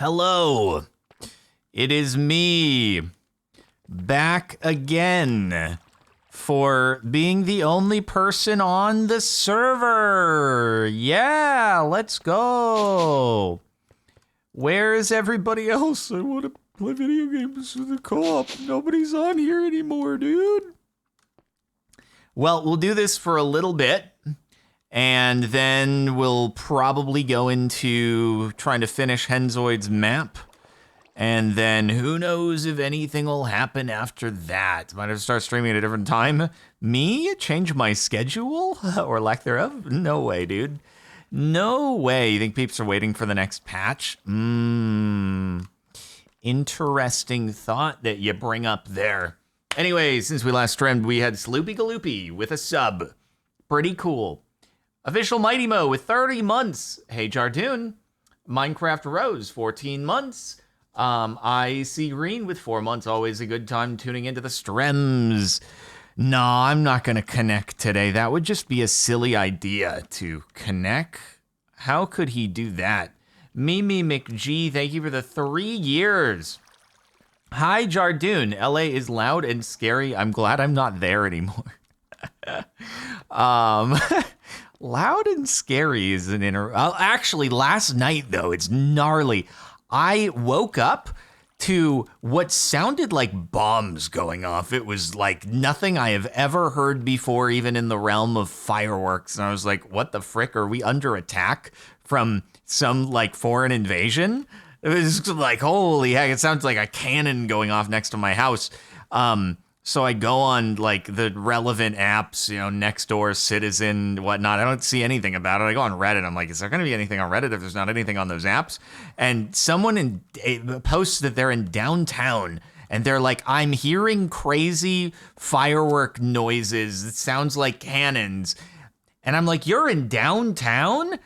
Hello, it is me, back again for being the only person on the server. Yeah, let's go. Where's everybody else? I want to play video games with the co-op. Nobody's on here anymore, dude. Well, we'll do this for a little bit. And then we'll probably go into trying to finish Henzoid's map. And then who knows if anything will happen after that. Might have to start streaming at a different time. Me? Change my schedule? Or lack thereof? No way, dude. No way. You think peeps are waiting for the next patch? Interesting thought that you bring up there. Anyway, since we last streamed, we had Sloopy Galoopy with a sub. Pretty cool. Official Mighty Mo with 30 months. Hey Jardoon. Minecraft Rose, 14 months. I see Green with 4 months. Always a good time tuning into the streams. No, I'm not going to connect today. That would just be a silly idea to connect. How could he do that? Mimi McG, thank you for the 3 years. Hi Jardoon. LA is loud and scary. I'm glad I'm not there anymore. Loud and scary is an actually, last night, though, it's gnarly. I woke up to what sounded like bombs going off. It was like nothing I have ever heard before, even in the realm of fireworks. And I was like, what the frick? Are we under attack from some, like, foreign invasion? It was like, holy heck, it sounds like a cannon going off next to my house. So I go on, like, the relevant apps, you know, Nextdoor, Citizen, whatnot. I don't see anything about it. I go on Reddit. I'm like, is there going to be anything on Reddit if there's not anything on those apps? And someone posts that they're in downtown, and they're like, I'm hearing crazy firework noises. It sounds like cannons. And I'm like, you're in downtown?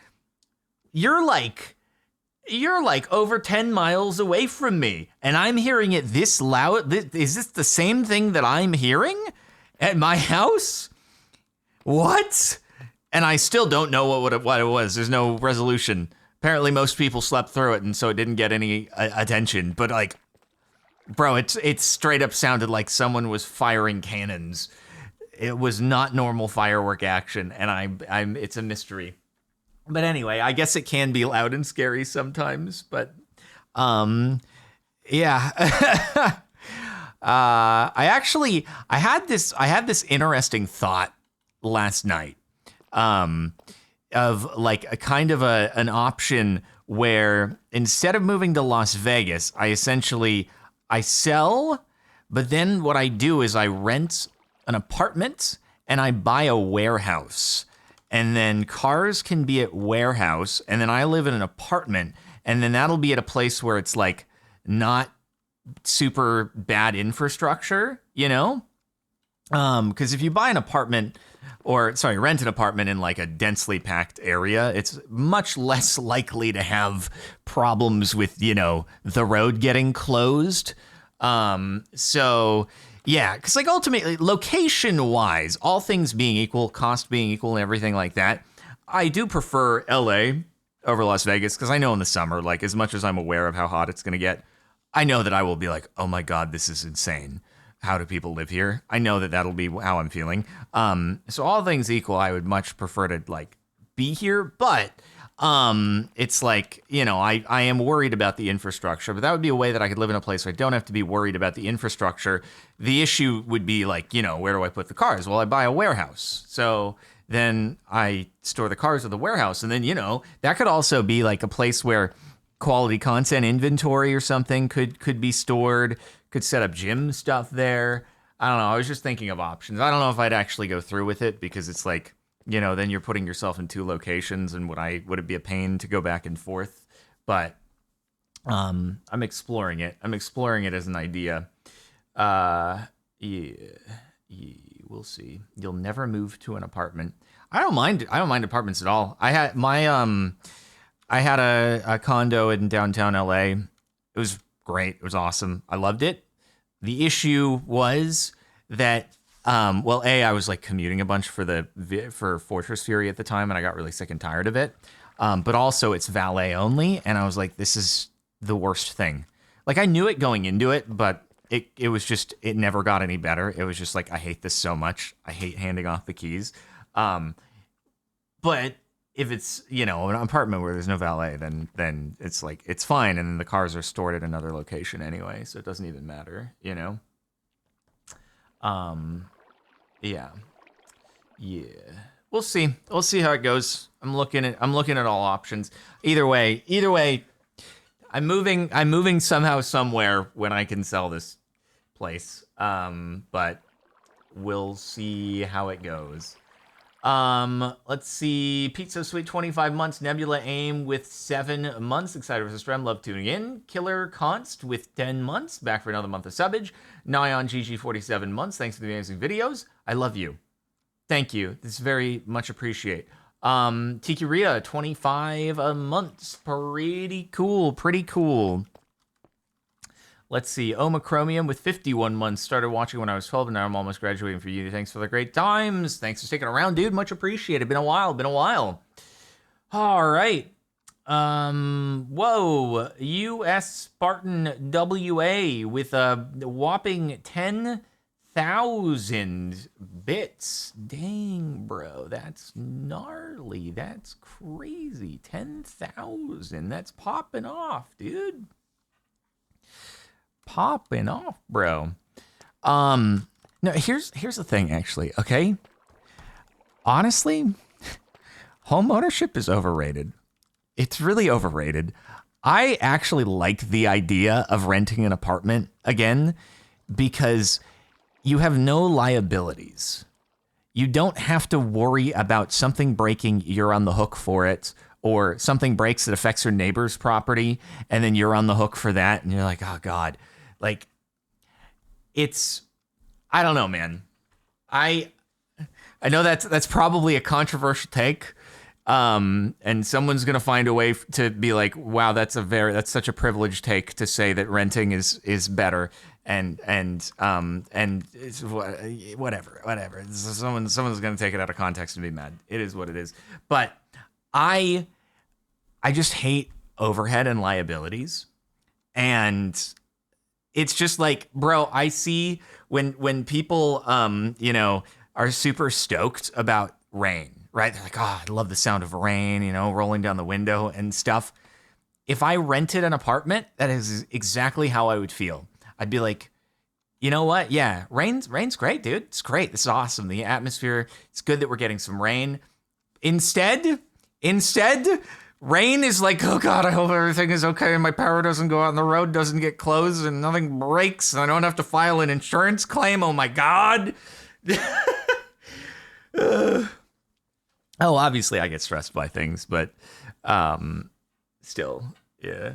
You're like over 10 miles away from me, and I'm hearing it this loud. Is this the same thing that I'm hearing at my house? What? And I still don't know what it was. There's no resolution. Apparently most people slept through it, and so it didn't get any attention. But like, bro, it straight up sounded like someone was firing cannons. It was not normal firework action, and it's a mystery. But anyway, I guess it can be loud and scary sometimes, but yeah. I had this interesting thought last night of like a kind of an option where instead of moving to Las Vegas, I sell, but then what I do is I rent an apartment and I buy a warehouse. And then cars can be at warehouse, and then I live in an apartment, and then that'll be at a place where it's like not super bad infrastructure, you know? Because if you buy an apartment, rent an apartment in like a densely packed area, it's much less likely to have problems with, you know, the road getting closed. So yeah, because like ultimately, location-wise, all things being equal, cost being equal and everything like that, I do prefer LA over Las Vegas because I know in the summer, like as much as I'm aware of how hot it's going to get, I know that I will be like, oh my God, this is insane. How do people live here? I know that that'll be how I'm feeling. So all things equal, I would much prefer to like be here, but it's like, you know, I am worried about the infrastructure, but that would be a way that I could live in a place where I don't have to be worried about the infrastructure. The issue would be like, you know, where do I put the cars? Well, I buy a warehouse. So then I store the cars at the warehouse. And then, you know, that could also be like a place where quality content inventory or something could be stored, could set up gym stuff there. I don't know. I was just thinking of options. I don't know if I'd actually go through with it because it's like, you know, then you're putting yourself in 2 locations, and would it be a pain to go back and forth? But I'm exploring it. I'm exploring it as an idea. Yeah, we'll see. You'll never move to an apartment. I don't mind apartments at all. I had a condo in downtown LA. It was great. It was awesome. I loved it. The issue was that I was like commuting a bunch for Fortress Fury at the time, and I got really sick and tired of it. But also it's valet only, and I was like, this is the worst thing. Like, I knew it going into it, but it was just, it never got any better. It was just like, I hate this so much. I hate handing off the keys. But if it's, you know, an apartment where there's no valet, then it's like, it's fine. And then the cars are stored at another location anyway, so it doesn't even matter, you know? Yeah. Yeah. We'll see. We'll see how it goes. I'm looking at all options. Either way, I'm moving somehow somewhere when I can sell this place. But we'll see how it goes. Let's see. Pizza Sweet 25 months. Nebula Aim with 7 months. Excited vs. Strem. Love tuning in. Killer Const with 10 months. Back for another month of subbage. Nyan GG 47 months. Thanks for the amazing videos. I love you. Thank you. This is very much appreciate. Tiki Ria 25 months. Pretty cool. Let's see. Omachromium with 51 months. Started watching when I was 12, and now I'm almost graduating for uni. Thanks for the great times. Thanks for sticking around, dude. Much appreciated. Been a while. All right. Whoa. US Spartan WA with a whopping 10,000 bits. Dang, bro. That's gnarly. That's crazy. 10,000. That's popping off, dude. Popping off, bro. No, here's the thing, actually, okay? Honestly, home ownership is overrated. It's really overrated. I actually like the idea of renting an apartment again because you have no liabilities. You don't have to worry about something breaking, you're on the hook for it, or something breaks that affects your neighbor's property, and then you're on the hook for that, and you're like, oh, God. Like, it's, I don't know, man. I know that's probably a controversial take, and someone's gonna find a way to be like, wow, that's such a privileged take to say that renting is better, and it's whatever. Someone's gonna take it out of context and be mad. It is what it is. But I just hate overhead and liabilities, and it's just like, bro, I see when people, you know, are super stoked about rain, right? They're like, oh, I love the sound of rain, you know, rolling down the window and stuff. If I rented an apartment, that is exactly how I would feel. I'd be like, you know what? Yeah, rain's great, dude. It's great. This is awesome. The atmosphere, it's good that we're getting some rain. Instead, rain is like, oh God, I hope everything is okay and my power doesn't go out and the road doesn't get closed and nothing breaks and I don't have to file an insurance claim. Oh my God. Oh, obviously I get stressed by things, but still, yeah.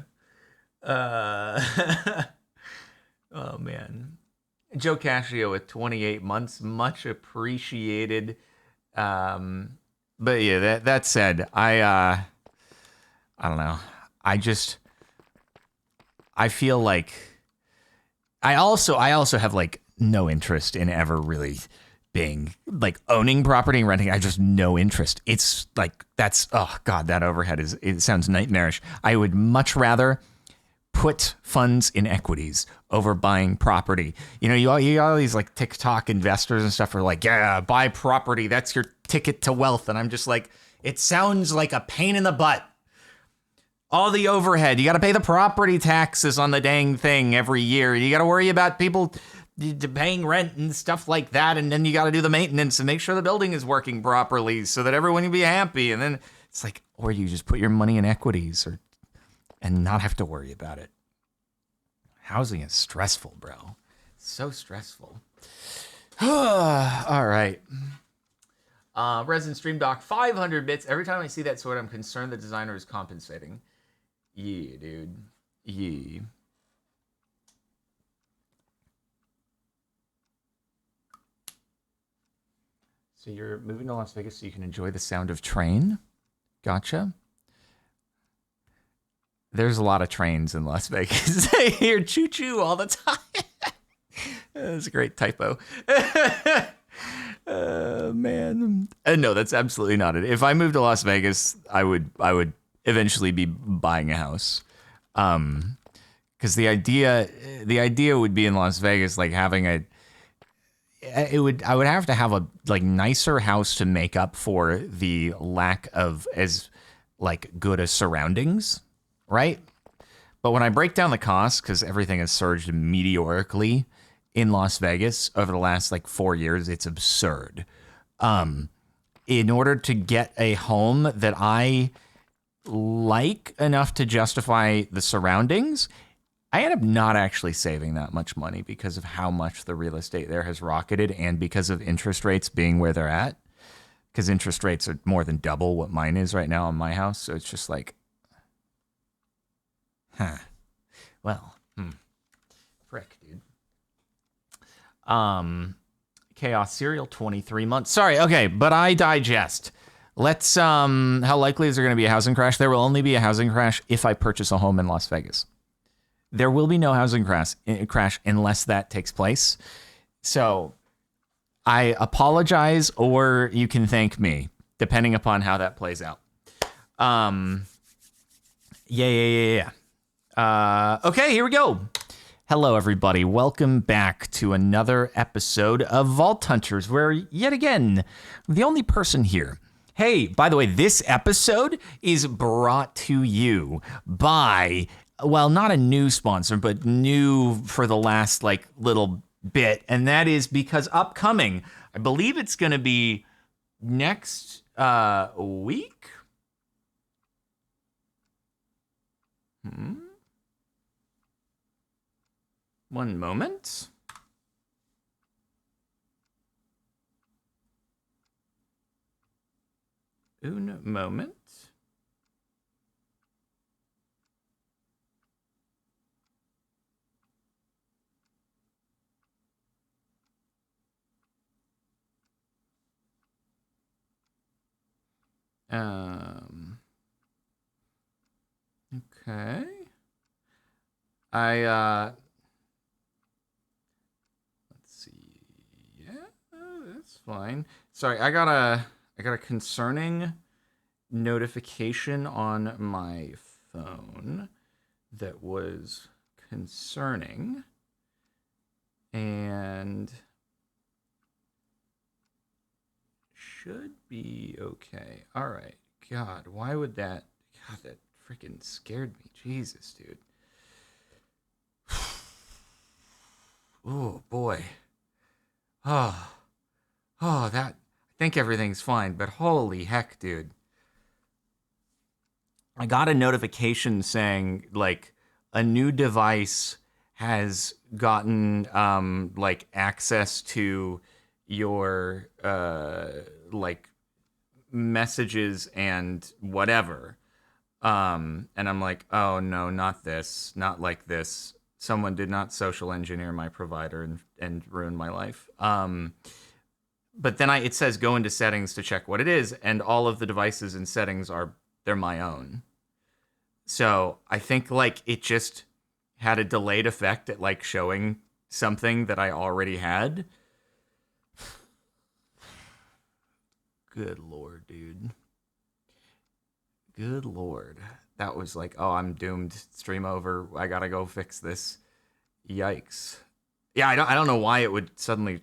Oh man. Joe Cascio with 28 months, much appreciated. But yeah, that said, I don't know. I feel like I also have like no interest in ever really being like owning property and renting. I just no interest. It's like, that's, oh God, that overhead it sounds nightmarish. I would much rather put funds in equities over buying property. You know, you all these like TikTok investors and stuff are like, yeah, buy property. That's your ticket to wealth. And I'm just like, it sounds like a pain in the butt. All the overhead. You got to pay the property taxes on the dang thing every year. You got to worry about people paying rent and stuff like that. And then you got to do the maintenance and make sure the building is working properly so that everyone can be happy. And then it's like, or you just put your money in equities and not have to worry about it. Housing is stressful, bro. It's so stressful. All right. Resident Stream Doc, 500 bits. Every time I see that sword, I'm concerned the designer is compensating. Yeah, dude. Yeah. So you're moving to Las Vegas so you can enjoy the sound of train? Gotcha. There's a lot of trains in Las Vegas. I hear choo-choo all the time. That's a great typo. Man. No, that's absolutely not it. If I moved to Las Vegas, I would eventually be buying a house. Because the idea would be in Las Vegas, like having I would have to have a like nicer house to make up for the lack of as like good a surroundings, right? But when I break down the costs, because everything has surged meteorically in Las Vegas over the last like 4 years, it's absurd. In order to get a home that I like enough to justify the surroundings, I end up not actually saving that much money because of how much the real estate there has rocketed and because of interest rates being where they're at. Because interest rates are more than double what mine is right now on my house. So it's just like, well, frick, dude. Chaos Serial, 23 months. Sorry, okay, but I digest. Let's, how likely is there going to be a housing crash? There will only be a housing crash if I purchase a home in Las Vegas. There will be no housing crash unless that takes place. So I apologize, or you can thank me, depending upon how that plays out. Yeah. Okay, here we go. Hello, everybody. Welcome back to another episode of Vault Hunters, where, yet again, the only person here. Hey, by the way, this episode is brought to you by, well, not a new sponsor, but new for the last, like, little bit, and that is because upcoming, I believe it's going to be next week? One moment. Un moment. Okay. Let's see. Yeah, that's fine. Sorry, I got a concerning notification on my phone that was concerning, and should be okay. All right. God, why would that? God, that freaking scared me. Jesus, dude. Oh boy. Oh, that. I think everything's fine, but holy heck, dude. I got a notification saying like a new device has gotten like access to your like messages and whatever. And I'm like, oh no, not this, not like this. Someone did not social engineer my provider and ruin my life. But then it says go into settings to check what it is, and all of the devices and settings they're my own. So I think like it just had a delayed effect at like showing something that I already had. Good Lord, dude. Good Lord. That was like, oh, I'm doomed. Stream over. I gotta go fix this. Yikes. Yeah, I don't know why it would suddenly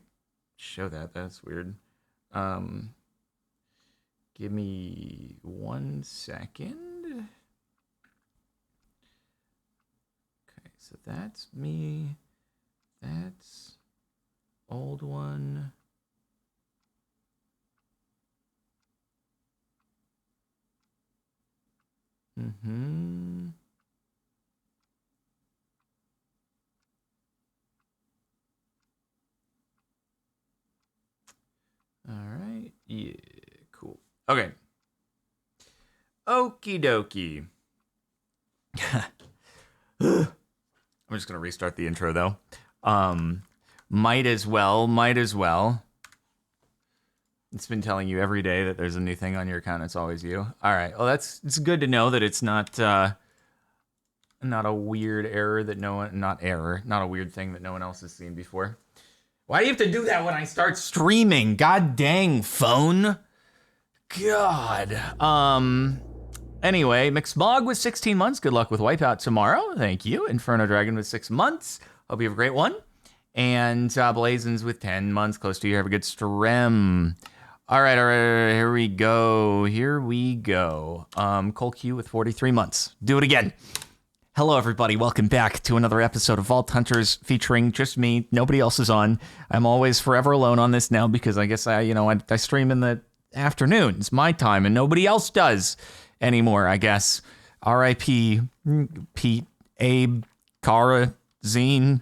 show that. That's weird. Give me 1 second. Okay, so that's me. That's old one. All right. Yeah, cool. Okay. Okie dokie. I'm just going to restart the intro, though. Might as well. It's been telling you every day that there's a new thing on your account. It's always you. All right. Well, it's good to know that it's not a weird error that not a weird thing that no one else has seen before. Why do you have to do that when I start streaming? God dang, phone. God. Anyway, McSmog with 16 months. Good luck with Wipeout tomorrow. Thank you. Inferno Dragon with 6 months. Hope you have a great one. And Blazins with 10 months. Close to you. Have a good stream. All right. Here we go. Cole Q with 43 months. Do it again. Hello, everybody. Welcome back to another episode of Vault Hunters featuring just me. Nobody else is on. I'm always forever alone on this now because I guess I stream in the afternoons, my time, and nobody else does anymore, I guess. R.I.P. Pete, Abe, Kara, Zine,